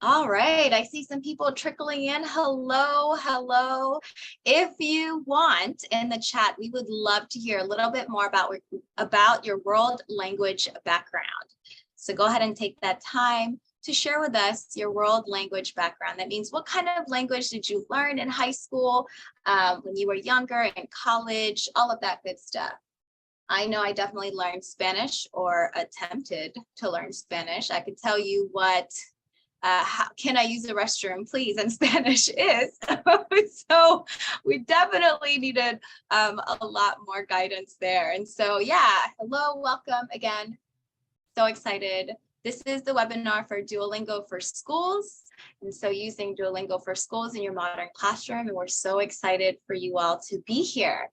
All right, I see some people trickling in. Hello, hello. If you want in the chat, we would love to hear a little bit more about your world language background. So go ahead and take that time to share with us your world language background. That means what kind of language did you learn in high school, when you were younger, in college, all of that good stuff. I know I definitely learned Spanish or attempted to learn Spanish. I could tell you what how can I use the restroom, please, in Spanish is. So we definitely needed a lot more guidance there. And so, yeah, hello, welcome again. So excited. This is the webinar for Duolingo for Schools. And so using Duolingo for Schools in your modern classroom. And we're so excited for you all to be here.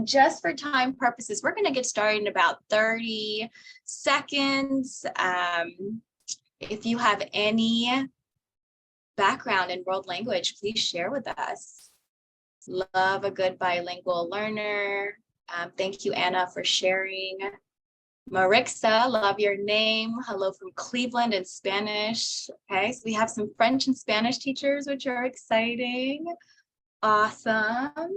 Just for time purposes, we're going to get started in about 30 seconds. If you have any background in world language, please share with us. Love a good bilingual learner. Thank you, Anna, for sharing. Marixa, love your name. Hello from Cleveland in Spanish. Okay, so we have some French and Spanish teachers, which are exciting. Awesome.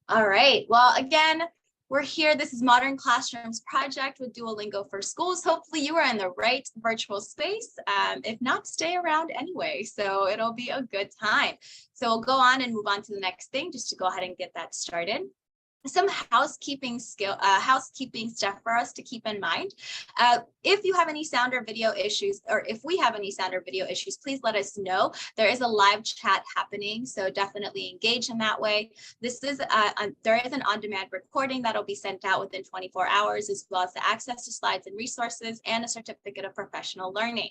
All right, well, again, we're here. This is Modern Classrooms Project with Duolingo for Schools. Hopefully you are in the right virtual space. If not, stay around anyway. So it'll be a good time. So we'll go on and move on to the next thing just to go ahead and get that started. Some housekeeping stuff for us to keep in mind. If you have any sound or video issues, or if we have any sound or video issues, please let us know. There is a live chat happening, so definitely engage in that way. This is there is an on-demand recording that'll be sent out within 24 hours, as well as the access to slides and resources and a certificate of professional learning.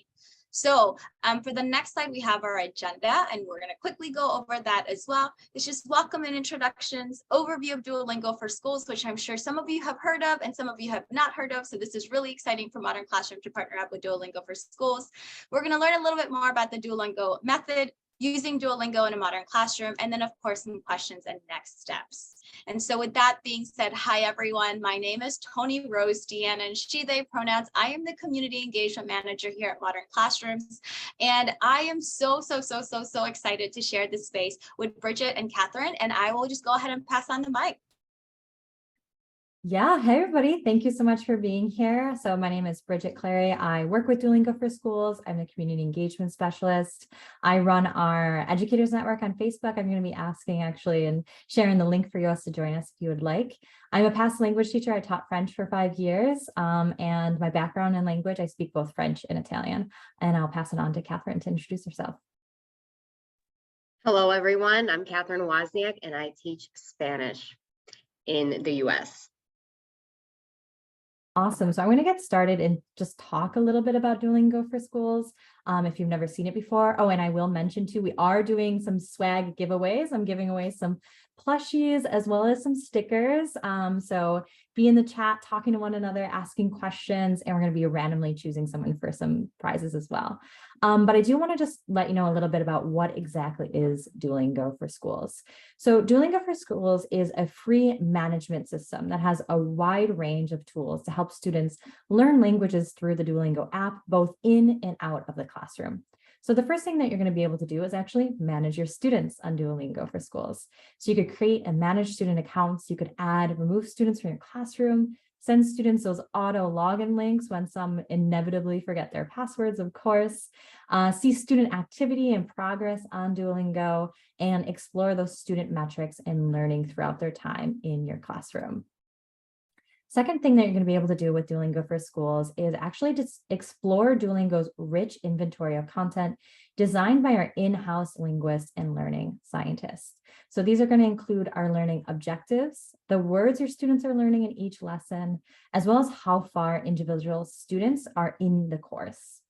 So for the next slide, we have our agenda, and we're going to quickly go over that as well. It's just welcome and introductions, overview of Duolingo for Schools, which I'm sure some of you have heard of and some of you have not heard of. So this is really exciting for Modern Classroom to partner up with Duolingo for Schools. We're going to learn a little bit more about the Duolingo method, using Duolingo in a modern classroom, and then of course some questions and next steps. And so with that being said, hi everyone, my name is Tony Rose Deanna, she, they pronouns. I am the Community Engagement Manager here at Modern Classrooms. And I am so excited to share this space with Bridget and Catherine, and I will just go ahead and pass on the mic. Yeah, hey everybody, thank you so much for being here. So my name is Bridget Clary. I work with Duolingo for Schools. I'm the Community Engagement Specialist. I run our Educators Network on Facebook. I'm going to be asking actually and sharing the link for you guys to join us if you would like. I'm a past language teacher. I taught French for 5 years, and my background in language, I speak both French and Italian. And I'll pass it on to Catherine to introduce herself. Hello everyone, I'm Catherine Wozniak and I teach Spanish in the US. Awesome. So I'm going to get started and just talk a little bit about Duolingo for Schools. If you've never seen it before. Oh, and I will mention too, we are doing some swag giveaways. I'm giving away some plushies as well as some stickers. So be in the chat, talking to one another, asking questions, and we're going to be randomly choosing someone for some prizes as well. But I do want to just let you know a little bit about what exactly is Duolingo for Schools. So Duolingo for Schools is a free management system that has a wide range of tools to help students learn languages through the Duolingo app, both in and out of the classroom. So the first thing that you're going to be able to do is actually manage your students on Duolingo for Schools. So you could create and manage student accounts. You could add, remove students from your classroom, send students those auto login links when some inevitably forget their passwords, of course, see student activity and progress on Duolingo, and explore those student metrics and learning throughout their time in your classroom. Second thing that you're going to be able to do with Duolingo for Schools is actually just explore Duolingo's rich inventory of content designed by our in-house linguists and learning scientists. So these are going to include our learning objectives, the words your students are learning in each lesson, as well as how far individual students are in the course.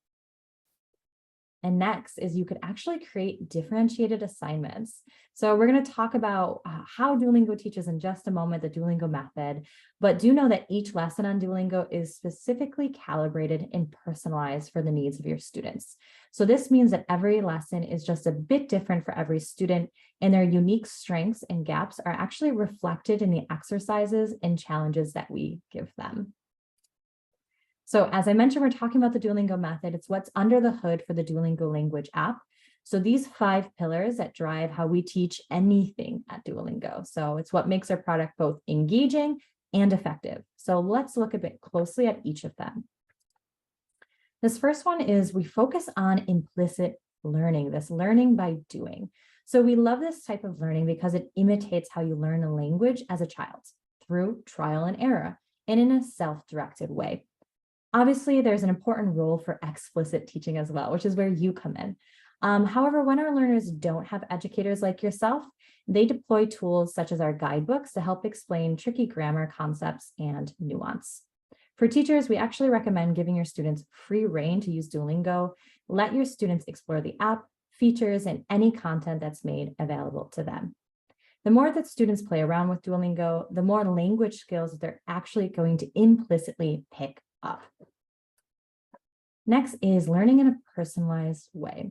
And next is you could actually create differentiated assignments. So we're going to talk about how Duolingo teaches in just a moment, the Duolingo method, but do know that each lesson on Duolingo is specifically calibrated and personalized for the needs of your students. So this means that every lesson is just a bit different for every student, and their unique strengths and gaps are actually reflected in the exercises and challenges that we give them. So as I mentioned, we're talking about the Duolingo method. It's what's under the hood for the Duolingo language app. So these 5 pillars that drive how we teach anything at Duolingo. So it's what makes our product both engaging and effective. So let's look a bit closely at each of them. This first one is we focus on implicit learning, this learning by doing. So we love this type of learning because it imitates how you learn a language as a child through trial and error and in a self-directed way. Obviously, there's an important role for explicit teaching as well, which is where you come in. However, when our learners don't have educators like yourself, they deploy tools such as our guidebooks to help explain tricky grammar concepts and nuance. For teachers, we actually recommend giving your students free rein to use Duolingo. Let your students explore the app, features, and any content that's made available to them. The more that students play around with Duolingo, the more language skills that they're actually going to implicitly pick up. Next is learning in a personalized way.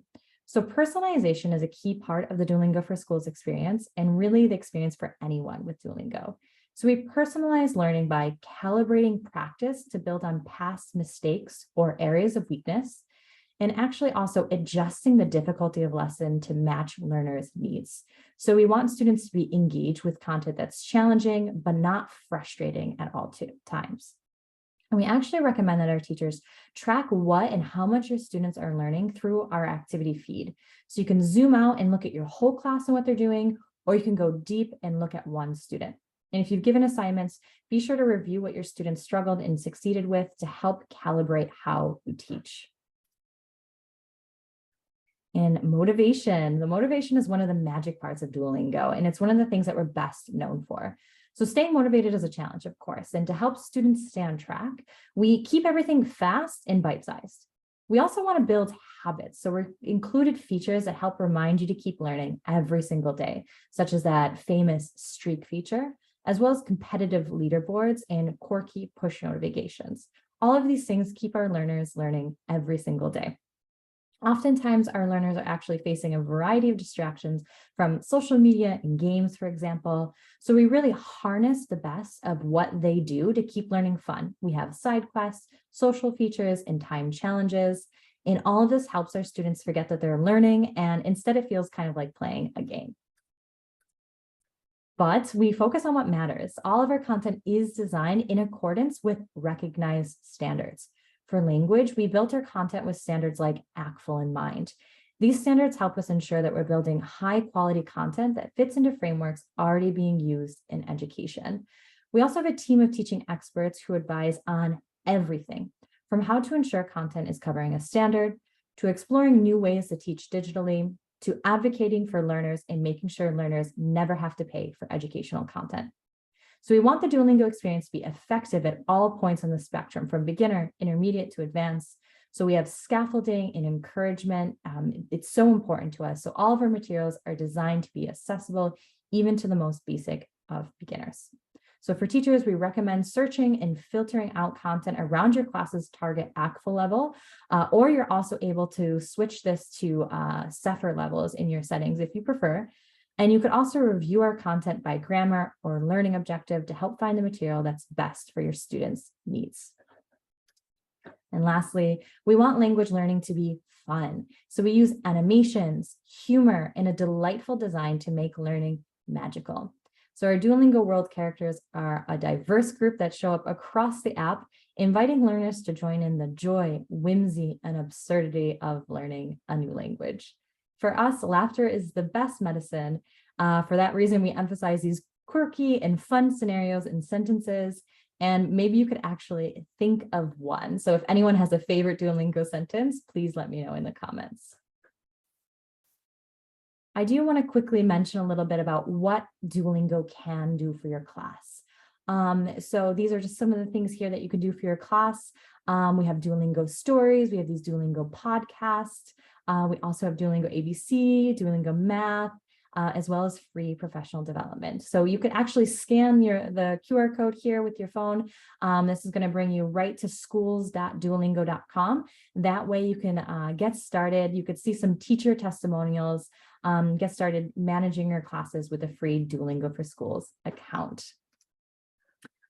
So personalization is a key part of the Duolingo for Schools experience and really the experience for anyone with Duolingo. So we personalize learning by calibrating practice to build on past mistakes or areas of weakness, and actually also adjusting the difficulty of lesson to match learners' needs. So we want students to be engaged with content that's challenging, but not frustrating at all times. And we actually recommend that our teachers track what and how much your students are learning through our activity feed. So you can zoom out and look at your whole class and what they're doing, or you can go deep and look at one student. And if you've given assignments, be sure to review what your students struggled and succeeded with to help calibrate how you teach. And motivation. The motivation is one of the magic parts of Duolingo, and it's one of the things that we're best known for. So staying motivated is a challenge, of course, and to help students stay on track, we keep everything fast and bite-sized. We also want to build habits, so we're included features that help remind you to keep learning every single day, such as that famous streak feature, as well as competitive leaderboards and quirky push notifications. All of these things keep our learners learning every single day. Oftentimes, our learners are actually facing a variety of distractions from social media and games, for example. So we really harness the best of what they do to keep learning fun. We have side quests, social features, and time challenges. And all of this helps our students forget that they're learning, and instead it feels kind of like playing a game. But we focus on what matters. All of our content is designed in accordance with recognized standards. For language, we built our content with standards like ACTFL in mind. These standards help us ensure that we're building high quality content that fits into frameworks already being used in education. We also have a team of teaching experts who advise on everything, from how to ensure content is covering a standard, to exploring new ways to teach digitally, to advocating for learners and making sure learners never have to pay for educational content. So we want the Duolingo experience to be effective at all points on the spectrum, from beginner, intermediate to advanced. So we have scaffolding and encouragement. It's so important to us. So all of our materials are designed to be accessible, even to the most basic of beginners. So for teachers, we recommend searching and filtering out content around your class's target ACTFL level, or you're also able to switch this to CEFR levels in your settings if you prefer. And you could also review our content by grammar or learning objective to help find the material that's best for your students' needs. And lastly, we want language learning to be fun. So we use animations, humor, and a delightful design to make learning magical. So our Duolingo World characters are a diverse group that show up across the app, inviting learners to join in the joy, whimsy, and absurdity of learning a new language. For us, laughter is the best medicine. For that reason, we emphasize these quirky and fun scenarios and sentences. And maybe you could actually think of one. So if anyone has a favorite Duolingo sentence, please let me know in the comments. I do want to quickly mention a little bit about what Duolingo can do for your class. So these are just some of the things here that you can do for your class. We have Duolingo Stories. We have these Duolingo podcasts. We also have Duolingo ABC, Duolingo Math, as well as free professional development. So you can actually scan the QR code here with your phone. This is going to bring you right to schools.duolingo.com. That way you can get started. You could see some teacher testimonials, get started managing your classes with a free Duolingo for Schools account.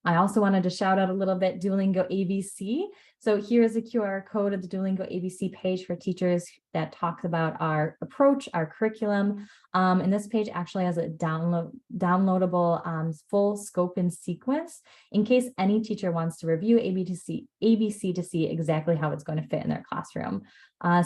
I also wanted to shout out a little bit Duolingo ABC. So here's a QR code of the Duolingo ABC page for teachers that talks about our approach, our curriculum. And this page actually has a downloadable full scope and sequence in case any teacher wants to review ABC to see exactly how it's going to fit in their classroom.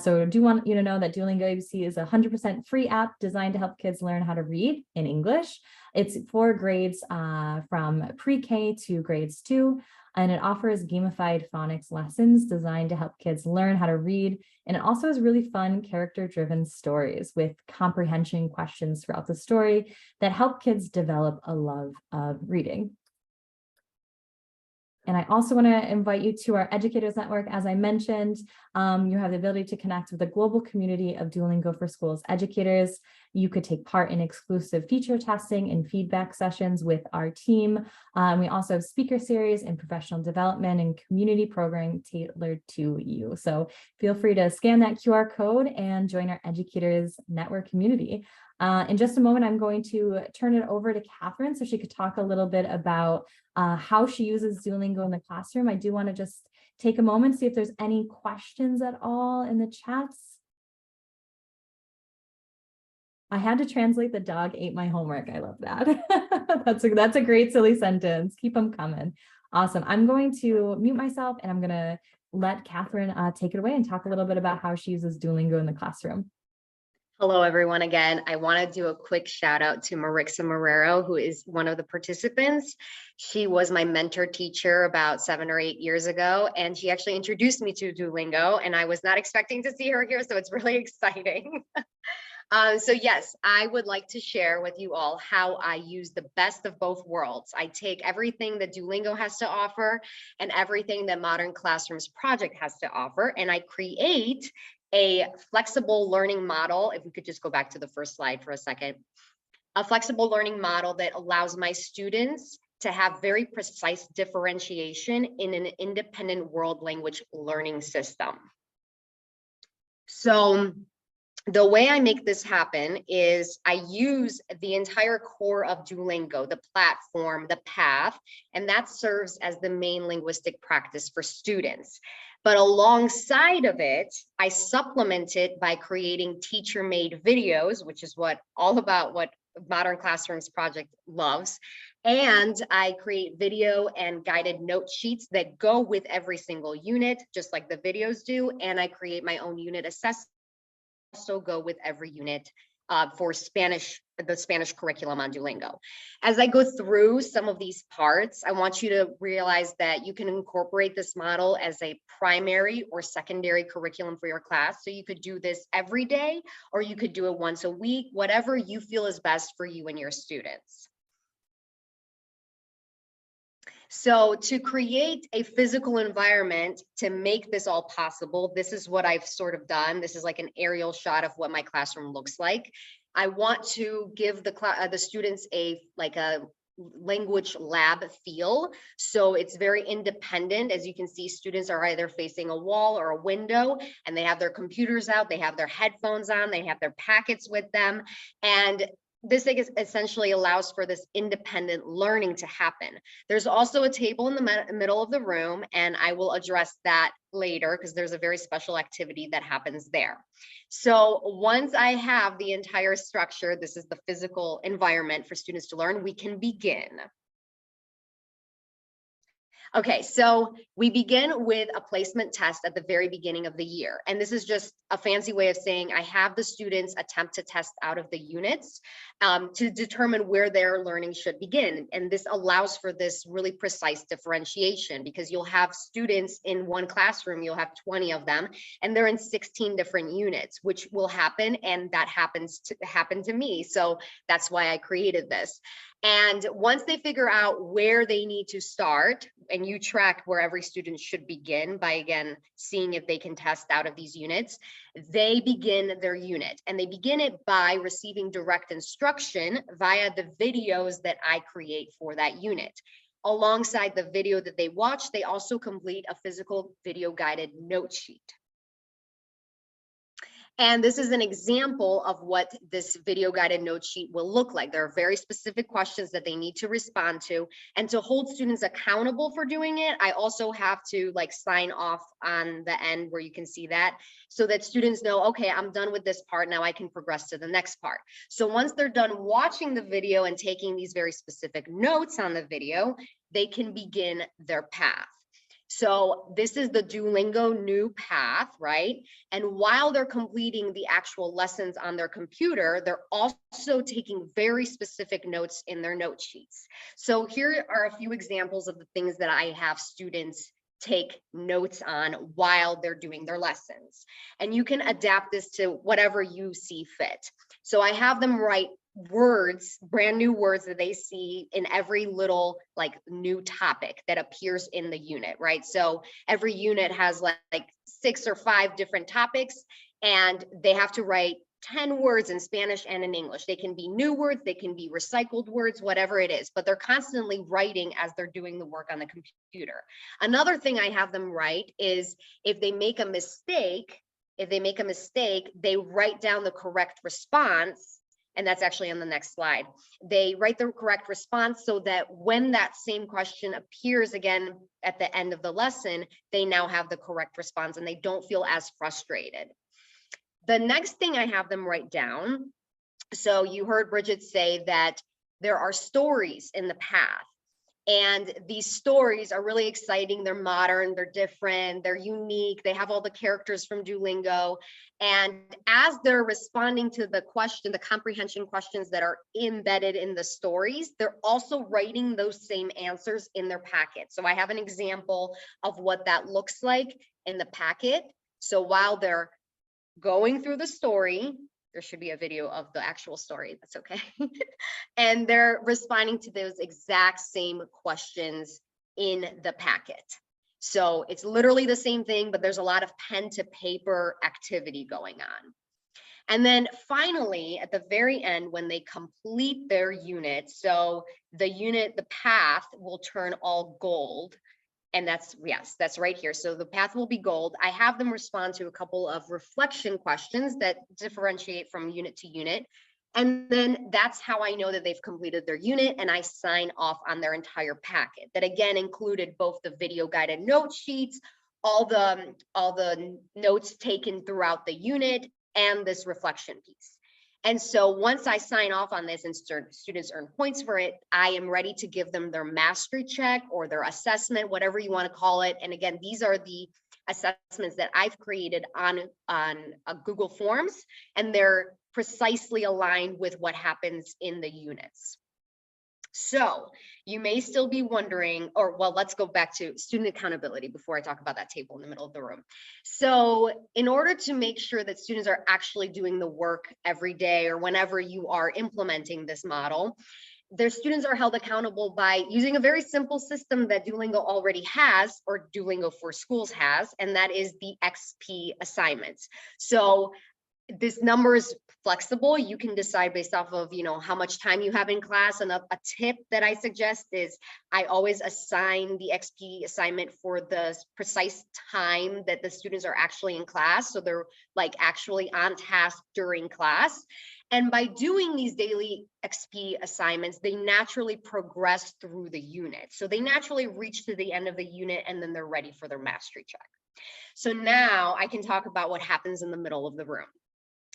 So I do want you to know that Duolingo ABC is a 100% free app designed to help kids learn how to read in English. It's for grades from pre-K to grades 2, and it offers gamified phonics lessons designed to help kids learn how to read. And it also has really fun character-driven stories with comprehension questions throughout the story that help kids develop a love of reading. And I also want to invite you to our Educators Network. As I mentioned, you have the ability to connect with a global community of Duolingo for Schools educators. You could take part in exclusive feature testing and feedback sessions with our team. We also have speaker series and professional development and community programming tailored to you. So feel free to scan that QR code and join our Educators Network community. In just a moment, I'm going to turn it over to Catherine so she could talk a little bit about how she uses Duolingo in the classroom. I do want to just take a moment, see if there's any questions at all in the chats. I had to translate "the dog ate my homework." I love that. That's a great silly sentence. Keep them coming. Awesome. I'm going to mute myself and I'm going to let Catherine take it away and talk a little bit about how she uses Duolingo in the classroom. Hello, everyone. Again, I want to do a quick shout out to Marixa Marrero, who is one of the participants. She was my mentor teacher about 7 or 8 years ago, and she actually introduced me to Duolingo, and I was not expecting to see her here, so it's really exciting. So yes, I would like to share with you all how I use the best of both worlds. I take everything that Duolingo has to offer and everything that Modern Classrooms Project has to offer, and I create a flexible learning model. If we could just go back to the first slide for a second, a flexible learning model that allows my students to have very precise differentiation in an independent world language learning system. So the way I make this happen is I use the entire core of Duolingo, the platform, the path, and that serves as the main linguistic practice for students. But alongside of it, I supplement it by creating teacher-made videos, which is all about what Modern Classrooms Project loves. And I create video and guided note sheets that go with every single unit, just like the videos do. And I create my own unit assessment, also go with every unit for the Spanish curriculum on Duolingo. As I go through some of these parts, I want you to realize that you can incorporate this model as a primary or secondary curriculum for your class. So you could do this every day, or you could do it once a week, whatever you feel is best for you and your students. So to create a physical environment to make this all possible, this is what I've sort of done. This is like an aerial shot of what my classroom looks like. I want to give the students a language lab feel. So it's very independent. As you can see, students are either facing a wall or a window, and they have their computers out, they have their headphones on, they have their packets with them. And this essentially allows for this independent learning to happen. There's also a table in the middle of the room, and I will address that later because there's a very special activity that happens there. So once I have the entire structure, this is the physical environment for students to learn, we can begin. Okay, so we begin with a placement test at the very beginning of the year. And this is just a fancy way of saying I have the students attempt to test out of the units to determine where their learning should begin. And this allows for this really precise differentiation because you'll have students in one classroom, you'll have 20 of them, and they're in 16 different units, which will happen. And that happened to me. So that's why I created this. And once they figure out where they need to start, and you track where every student should begin by, again, seeing if they can test out of these units, they begin their unit. And they begin it by receiving direct instruction via the videos that I create for that unit. Alongside the video that they watch, they also complete a physical video guided note sheet. And this is an example of what this video guided note sheet will look like. There are very specific questions that they need to respond to. And to hold students accountable for doing it, I also have to like sign off on the end where you can see that, so that students know, okay, I'm done with this part, now I can progress to the next part. So once they're done watching the video and taking these very specific notes on the video, they can begin their path. So this is the Duolingo new path, right? And while they're completing the actual lessons on their computer, they're also taking very specific notes in their note sheets. So here are a few examples of the things that I have students take notes on while they're doing their lessons. And you can adapt this to whatever you see fit. So I have them write words, brand new words that they see in every little like new topic that appears in the unit, right? So every unit has like 6 or 5 different topics, and they have to write 10 words in Spanish and in English. They can be new words, they can be recycled words, whatever it is, but they're constantly writing as they're doing the work on the computer. Another thing I have them write is if they make a mistake, they write down the correct response. And that's actually on the next slide. They write the correct response so that when that same question appears again at the end of the lesson, they now have the correct response and they don't feel as frustrated. The next thing I have them write down, so you heard Bridget say that there are stories in the path. And these stories are really exciting. They're modern, they're different, they're unique. They have all the characters from Duolingo. And as they're responding to the question, the comprehension questions that are embedded in the stories, they're also writing those same answers in their packet. So I have an example of what that looks like in the packet. So while they're going through the story, there should be a video of the actual story, that's okay. And they're responding to those exact same questions in the packet. So it's literally the same thing, but there's a lot of pen to paper activity going on. And then finally, at the very end, when they complete their unit, so the path will turn all gold. And that's, yes, that's right here. So the path will be gold. I have them respond to a couple of reflection questions that differentiate from unit to unit. And then that's how I know that they've completed their unit, and I sign off on their entire packet. That again included both the video guided note sheets, all the notes taken throughout the unit, and this reflection piece. And so once I sign off on this and students earn points for it, I am ready to give them their mastery check or their assessment, whatever you want to call it. And again, these are the assessments that I've created on Google Forms, and they're precisely aligned with what happens in the units. So you may still be wondering, or well, let's go back to student accountability before I talk about that table in the middle of the room. So in order to make sure that students are actually doing the work every day or whenever you are implementing this model, their students are held accountable by using a very simple system that Duolingo already has, or Duolingo for Schools has, and that is the XP assignments. So this number is flexible. You can decide based off of, how much time you have in class. And a tip that I suggest is I always assign the XP assignment for the precise time that the students are actually in class. So they're like actually on task during class. And by doing these daily XP assignments, they naturally progress through the unit. So they naturally reach to the end of the unit, and then they're ready for their mastery check. So now I can talk about what happens in the middle of the room.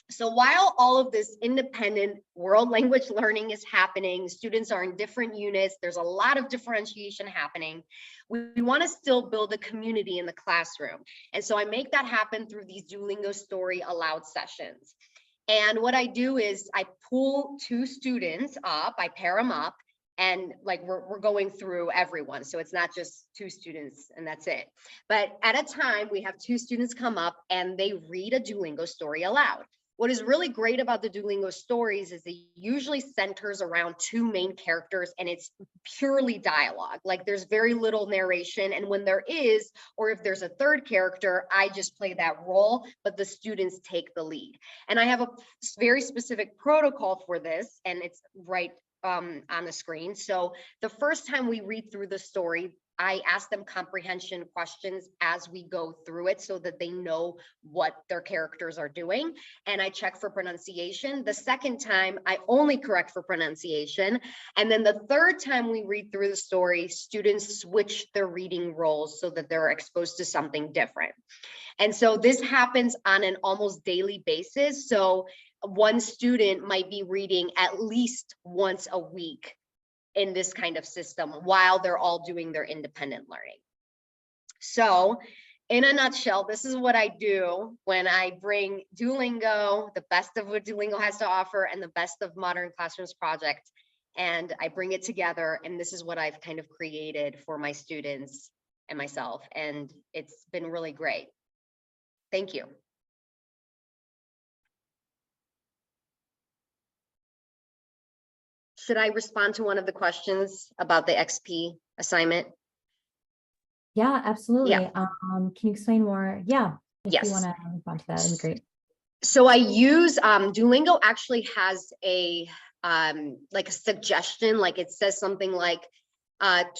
So while all of this independent world language learning is happening, students are in different units, there's a lot of differentiation happening, we want to still build a community in the classroom. And so I make that happen through these Duolingo Story Aloud sessions. And what I do is I pull 2 students up, I pair them up, and like we're going through everyone. So it's not just 2 students and that's it. But at a time, we have 2 students come up and they read a Duolingo story aloud. What is really great about the Duolingo stories is it usually centers around 2 main characters, and it's purely dialogue. Like there's very little narration. And when there is, or if there's a 3rd character, I just play that role, but the students take the lead. And I have a very specific protocol for this, and it's right on the screen. So the first time we read through the story, I ask them comprehension questions as we go through it so that they know what their characters are doing. And I check for pronunciation. The second time, I only correct for pronunciation. And then the third time we read through the story, students switch their reading roles so that they're exposed to something different. And so this happens on an almost daily basis. So one student might be reading at least once a week in this kind of system while they're all doing their independent learning. So in a nutshell, this is what I do when I bring Duolingo, the best of what Duolingo has to offer and the best of Modern Classrooms project, and I bring it together, and this is what I've kind of created for my students and myself, and it's been really great. Thank you. Should I respond to one of the questions about the XP assignment? Yeah, absolutely. Yeah. Can you explain more? Yeah, if Yes. you want to respond to that, that'd be great. So I use Duolingo actually has a like a suggestion, like it says something like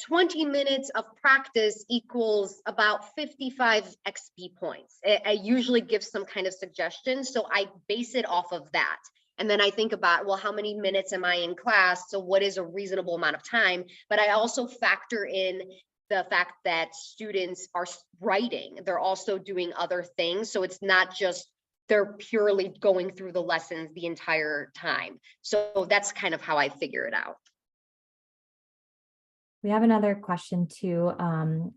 20 minutes of practice equals about 55 XP points. It usually gives some kind of suggestion. So I base it off of that. And then I think about, well, how many minutes am I in class? So what is a reasonable amount of time? But I also factor in the fact that students are writing. They're also doing other things. So it's not just they're purely going through the lessons the entire time. So that's kind of how I figure it out. We have another question too,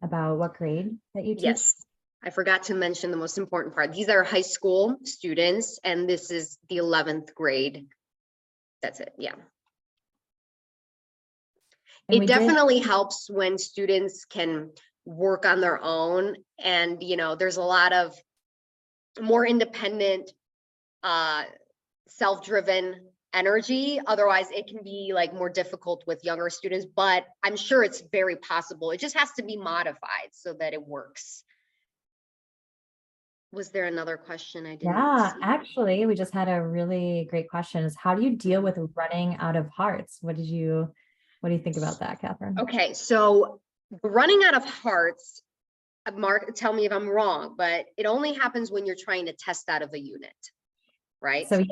about what grade that you teach. Yes, I forgot to mention the most important part. These are high school students, and this is the 11th grade. That's it, yeah. And it definitely helps when students can work on their own, and there's a lot of more independent, self-driven energy. Otherwise it can be like more difficult with younger students, but I'm sure it's very possible. It just has to be modified so that it works. Was there another question I didn't Yeah, see? actually, we just had a really great question. Is how do you deal with running out of hearts? What do you think about that, Catherine? Okay, so running out of hearts, Mark, tell me if I'm wrong, but it only happens when you're trying to test out of a unit, right? So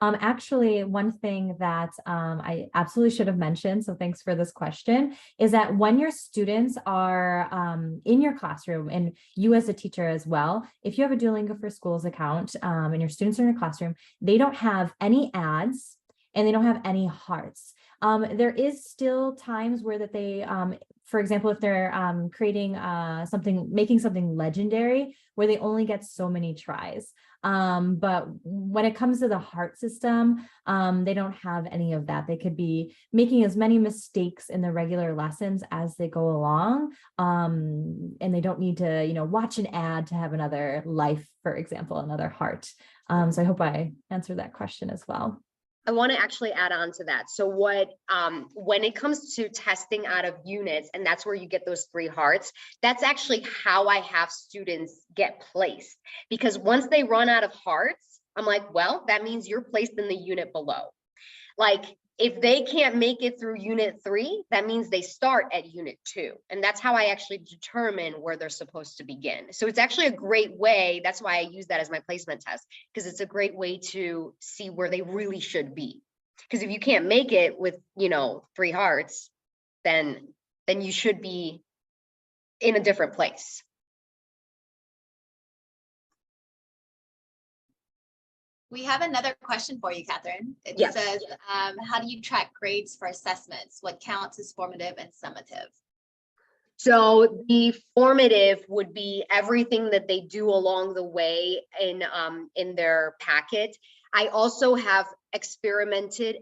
actually one thing that I absolutely should have mentioned, so thanks for this question, is that when your students are in your classroom, and you as a teacher as well, if you have a Duolingo for Schools account and your students are in your classroom, they don't have any ads and they don't have any hearts. There is still times where that they, for example, if they're creating making something legendary, where they only get so many tries. But when it comes to the heart system, they don't have any of that. They could be making as many mistakes in the regular lessons as they go along. And they don't need to, watch an ad to have another life, for example, another heart. So I hope I answered that question as well. I want to actually add on to that. So when it comes to testing out of units, and that's where you get those 3 hearts, that's actually how I have students get placed. Because once they run out of hearts, I'm like, well, that means you're placed in the unit below. Like, if they can't make it through unit 3, that means they start at unit 2. And that's how I actually determine where they're supposed to begin. So it's actually a great way. That's why I use that as my placement test, because it's a great way to see where they really should be. Because if you can't make it with, 3 hearts, then you should be in a different place. We have another question for you, Catherine. It Yes. says, how do you track grades for assessments? What counts as formative and summative? So the formative would be everything that they do along the way in their packet. I also have experimented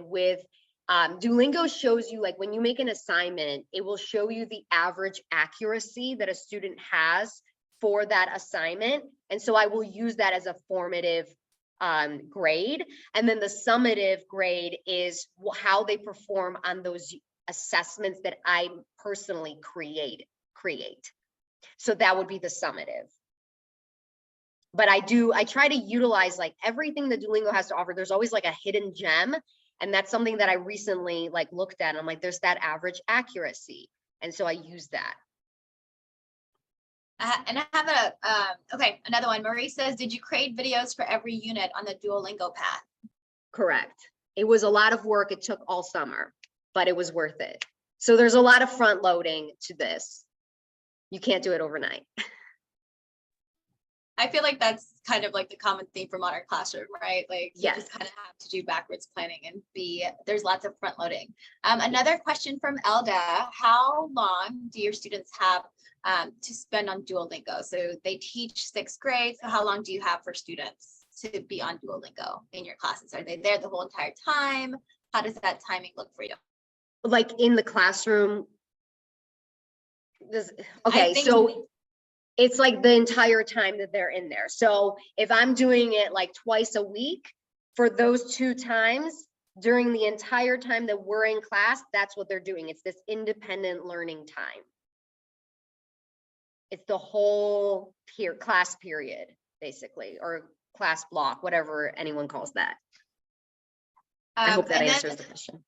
with Duolingo shows you, like, when you make an assignment, it will show you the average accuracy that a student has for that assignment. And so I will use that as a formative grade. And then the summative grade is how they perform on those assessments that I personally create. So that would be the summative. But I try to utilize like everything that Duolingo has to offer. There's always like a hidden gem. And that's something that I recently like looked at. And I'm like, there's that average accuracy. And so I use that. And I have okay, another one. Marie says, did you create videos for every unit on the Duolingo path? Correct. It was a lot of work. It took all summer, but it was worth it. So there's a lot of front loading to this. You can't do it overnight. I feel like that's kind of like the common theme for Modern Classroom, right? Like you Yes. just kind of have to do backwards planning and there's lots of front loading. Another question from Elda, how long do your students have to spend on Duolingo? So they teach 6th grade. So how long do you have for students to be on Duolingo in your classes? Are they there the whole entire time? How does that timing look for you? Like in the classroom? Okay, so it's like the entire time that they're in there. So if I'm doing it like twice a week, for those 2 times, during the entire time that we're in class, that's what they're doing. It's this independent learning time. It's the whole class period, basically, or class block, whatever anyone calls that. I hope that answers the question.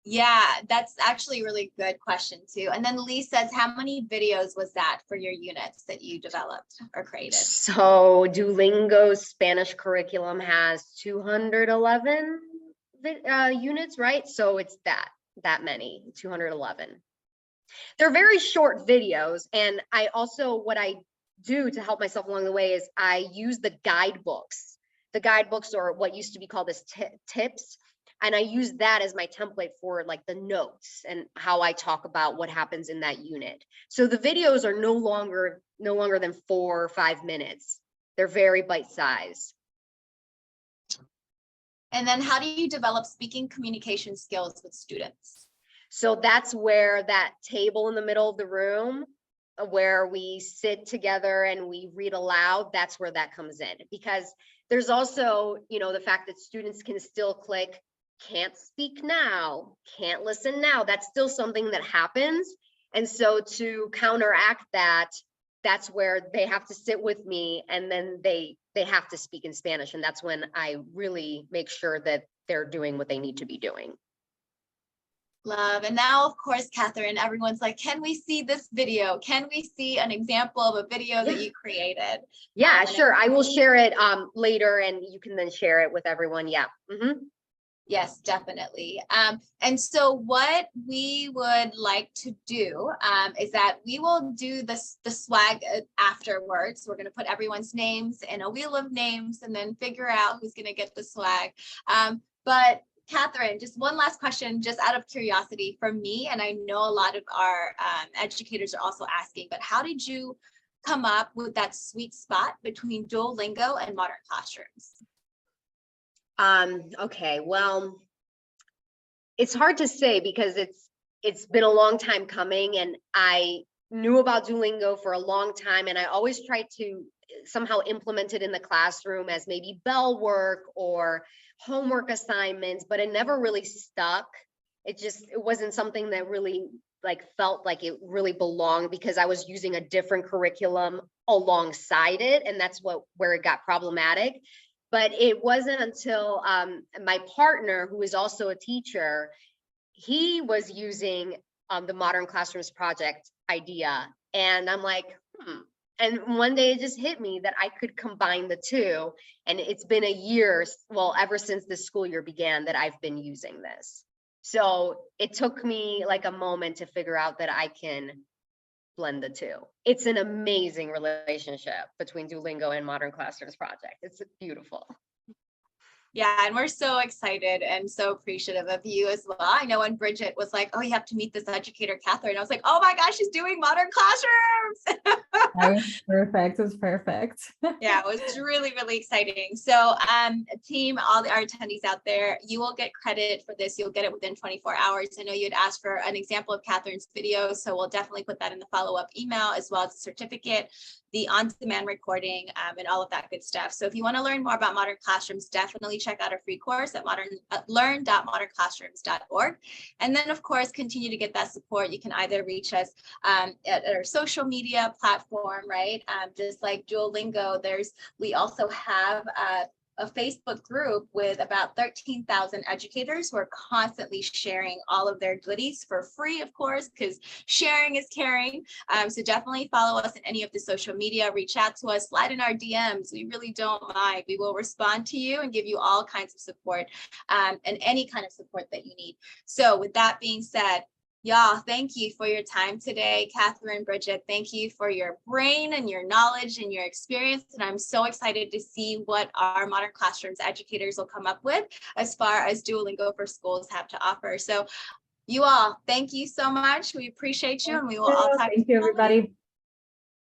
Yeah, that's actually a really good question too. And then Lee says, how many videos was that for your units that you developed or created? So Duolingo's Spanish curriculum has 211 units, right? So it's that many, 211. They're very short videos. And I also, what I do to help myself along the way is I use the guidebooks. The guidebooks are what used to be called as tips. And I use that as my template for like the notes and how I talk about what happens in that unit. So the videos are no longer than 4 or 5 minutes. They're very bite-sized. And then how do you develop speaking communication skills with students? So that's where that table in the middle of the room where we sit together and we read aloud, that's where that comes in. Because there's also, the fact that students can still click can't speak now, can't listen now. That's still something that happens. And so to counteract that, that's where they have to sit with me and then they have to speak in Spanish. And that's when I really make sure that they're doing what they need to be doing. Love. And now, of course, Catherine, everyone's like, can we see this video? Can we see an example of a video that you created? Yeah, sure. I will share it later and you can then share it with everyone. Yeah. Mm-hmm. Yes, definitely. And so what we would like to do is that we will do the swag afterwards. We're going to put everyone's names in a wheel of names and then figure out who's going to get the swag. But Catherine, just one last question, just out of curiosity from me, and I know a lot of our educators are also asking, but how did you come up with that sweet spot between Duolingo and Modern Classrooms? Okay, well, it's hard to say because it's been a long time coming and I knew about Duolingo for a long time and I always tried to somehow implement it in the classroom as maybe bell work or homework assignments, but it never really stuck. It wasn't something that really felt like it really belonged because I was using a different curriculum alongside it. And that's where it got problematic. But it wasn't until my partner, who is also a teacher, he was using the Modern Classrooms project idea. And I'm like, And one day it just hit me that I could combine the two. And it's been a year, ever since the school year began that I've been using this. So it took me like a moment to figure out that I can blend the two. It's an amazing relationship between Duolingo and Modern Classrooms project. It's beautiful. Yeah, and we're so excited and so appreciative of you as well. I know when Bridget was like, oh, you have to meet this educator, Catherine. I was like, oh my gosh, she's doing Modern Classrooms. That was perfect. It was perfect. Yeah, it was really, really exciting. So team, all our attendees out there, you will get credit for this. You'll get it within 24 hours. I know you had asked for an example of Catherine's video, so we'll definitely put that in the follow-up email as well as the certificate, the on-demand recording, and all of that good stuff. So if you want to learn more about Modern Classrooms, definitely check out our free course at learn.modernclassrooms.org. And then, of course, continue to get that support. You can either reach us at our social media platform, right? Just like Duolingo, we also have a Facebook group with about 13,000 educators who are constantly sharing all of their goodies for free, of course, because sharing is caring. So definitely follow us in any of the social media, reach out to us, slide in our DMs. We really don't mind. We will respond to you and give you all kinds of support, and any kind of support that you need. So with that being said, y'all, thank you for your time today. Catherine, Bridget, thank you for your brain and your knowledge and your experience. And I'm so excited to see what our Modern Classrooms educators will come up with as far as Duolingo for Schools have to offer. So you all, thank you so much. We appreciate you, and we will all talk to Thank you, you later. everybody.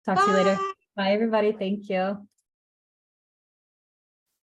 Talk to you later. Bye. Bye, everybody. Thank you.